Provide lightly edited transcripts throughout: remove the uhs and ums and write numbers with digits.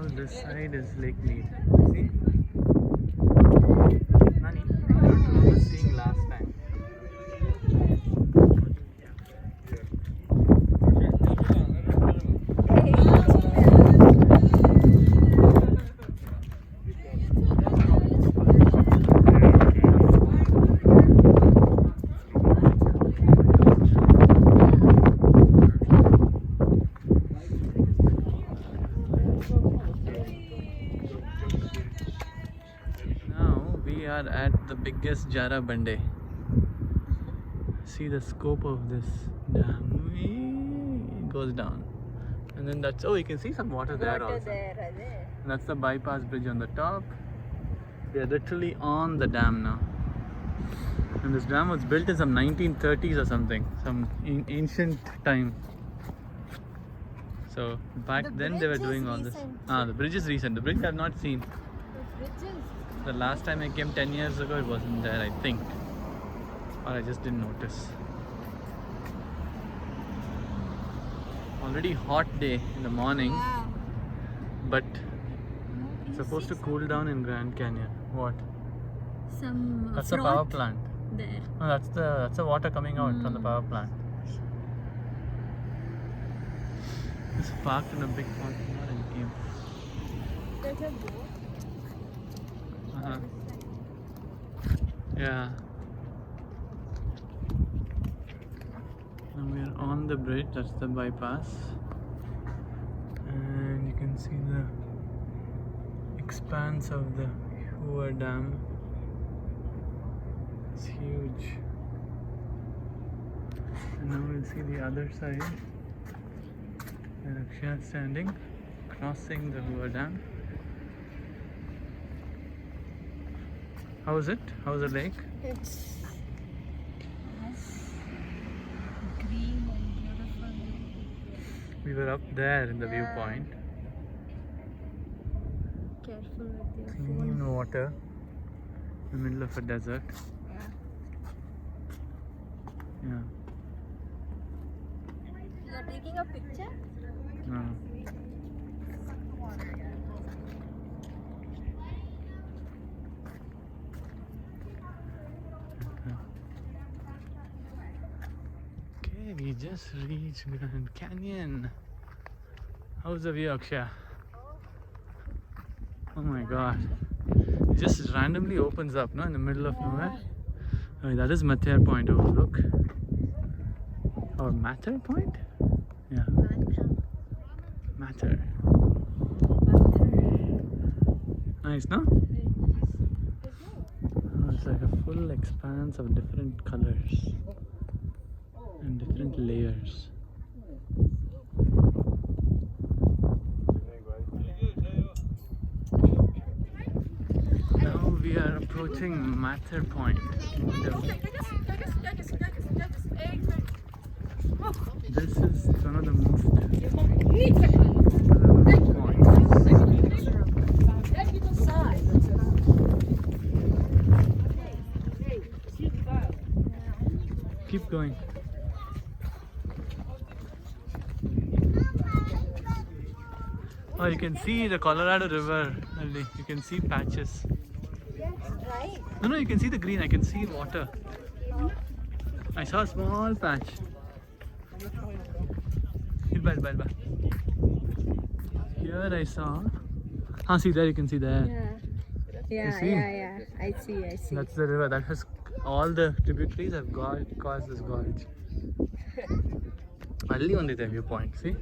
all this side is Lake Mead. See? Nani, I don't remember seeing last time. We are at the biggest Jara Bande. See the scope of this dam. It goes down, and then that's you can see some water there also. And that's the bypass bridge on the top. We are literally on the dam now. And this dam was built in some 1930s or something, some ancient time. So back then they were doing all this. The bridge is recent. The bridge I have not seen. The last time I came 10 years ago, it wasn't there, I think. Or I just didn't notice. Already hot day in the morning. Wow. But it's supposed to cool down in Grand Canyon. What? That's the power plant. There. No, that's the water coming out from the power plant. It's parked in a big parking lot and came. There's a boat. Yeah. Now we are on the bridge, that's the bypass. And you can see the expanse of the Hoover Dam. It's huge. And now we'll see the other side. Where Akshay is standing, crossing the Hoover Dam. How is it? How's the lake? It's green and beautiful. We were up there in the viewpoint. Careful with your Clean phone. water in the middle of a desert. Yeah. You are taking a picture? No. Okay, we just reached Grand Canyon. How's the view, Akshay? Oh my god. It just randomly opens up, no? In the middle of nowhere. Oh, that is Matter Point. Oh, look. Or Matter Point? Yeah. Matter. Nice, no? Oh, it's like a full expanse of different colors and different layers. Now we are approaching Matter Point. This is one of the most Keep going. Oh, you can see the Colorado River. You can see patches. Yes, right. No, you can see the green. I can see water. I saw a small patch. Here I saw. See there. You can see there. Yeah. see? Yeah. I see. That's the river. That has all the tributaries have caused this gorge. Only on the viewpoint. See?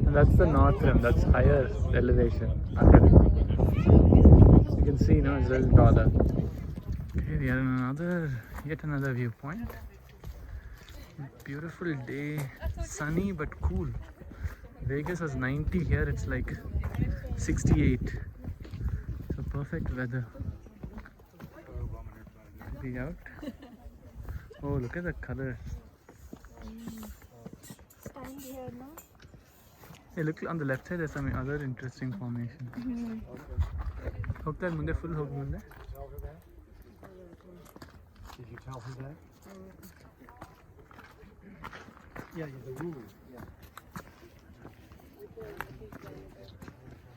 And that's the north rim, that's higher elevation. You can see, it's a little taller. Okay, we are in yet another viewpoint. Beautiful day, sunny but cool. Vegas was 90, here it's like 68. So perfect weather. Be out. Oh, look at the color. Stand here now. Hey, look on the left side. There's some other interesting formation. Hook that munde full hook munde. Did you tell him that? Yeah, the rule. Yeah.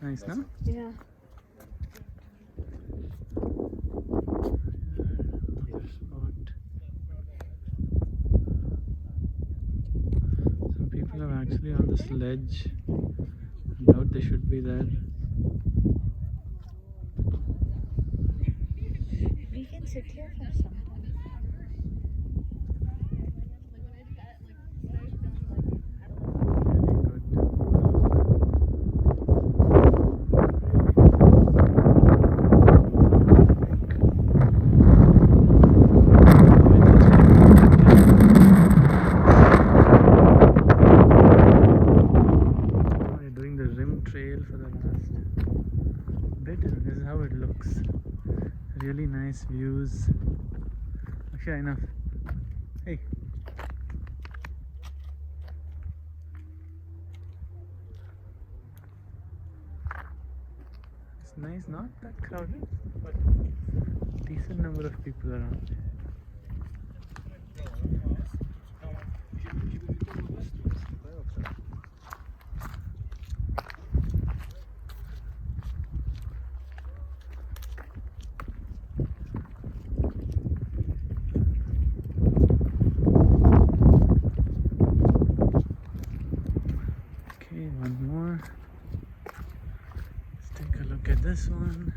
Nice, no? Yeah. Another spot. Some people are actually on this ledge. I doubt they should be there. We can sit here for some time. Really nice views. Okay, enough. Hey. It's nice, not that crowded, but decent number of people around. One more. Let's take a look at this one.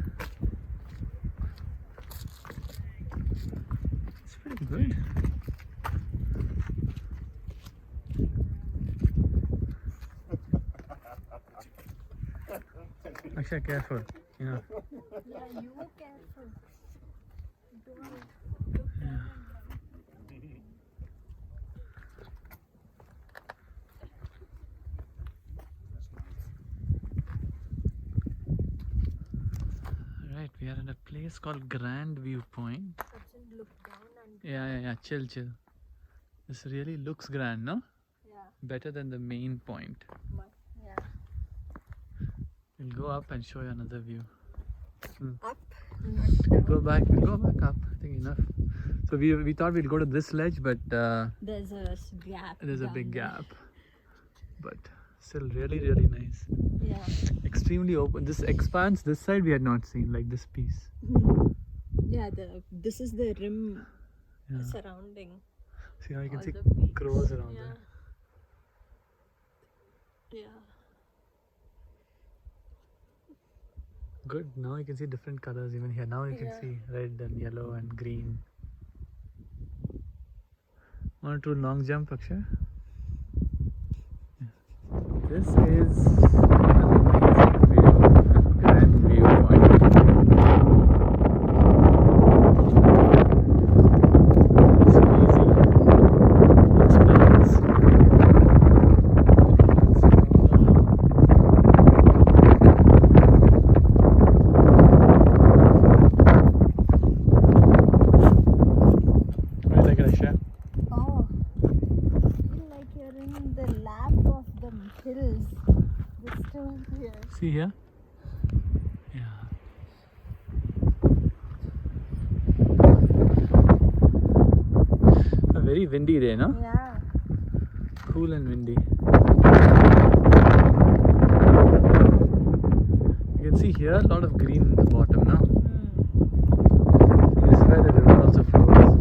It's pretty good. Actually, careful. You know. Yeah, you careful. Yeah. Right, we are at a place called Grand Viewpoint. Look down and Yeah. Chill. This really looks grand, no? yeah. Better than the main point. Yeah. We'll go up and show you another view. Up. We'll go back up. I think enough. So we thought we'll go to this ledge, but There's a gap. there's a down big there. gap. But still really nice. Yeah. Extremely open. This expanse, this side we had not seen, like this piece. Yeah, this is the rim Yeah. surrounding. See how you can all see the peaks. crows around Yeah. there. Yeah. Good. Now you can see different colors even here. Now you can Yeah. see red and yellow and green. Want to do long jump, Akshay? Yeah. This is an amazing view. Grand viewpoint. It's easy. Expanse. What do you like, Akshay? Oh, I feel like you're in the lap of the hills. This still here. See here? Yeah. A very windy day, no? Yeah. Cool and windy. You can see here a lot of green in the bottom now. This is where the river also flows.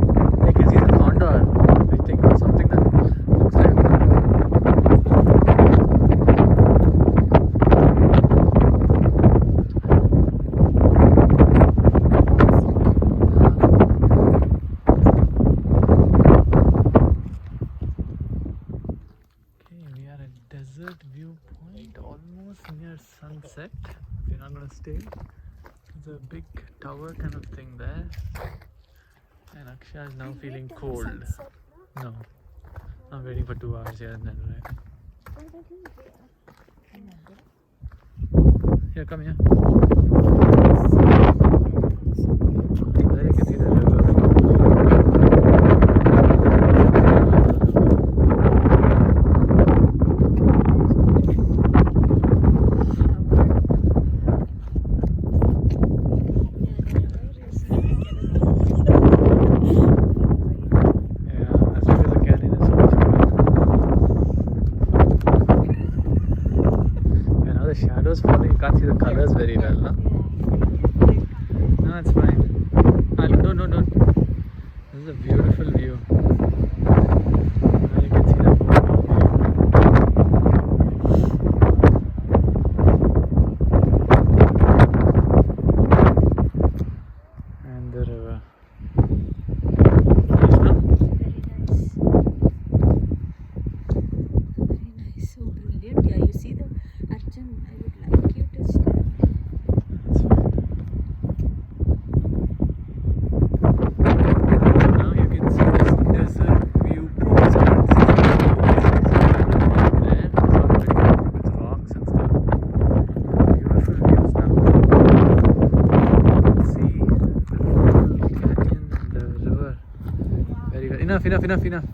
You can see the condor, I think, or something that looks like a condor. Okay, we are at Desert Viewpoint, almost near sunset. We're not gonna stay. There's a big tower kind of thing there. And Akshay is now feeling cold. Sunset, no? No. I'm waiting for 2 hours here and then, right? Here, come here. There you can see the river. can't see the colors very well, no? No, it's fine. Don't. This is a beautiful view. Now you can see the whole view. And the river. Nice, no? Very nice. So brilliant. Yeah, you see the Arjun. I would like you to stand. That's fine. Now you can see there's a viewpoint starts there, with rocks and stuff. Beautiful views now. See the whole canyon and the river. Very well. Enough.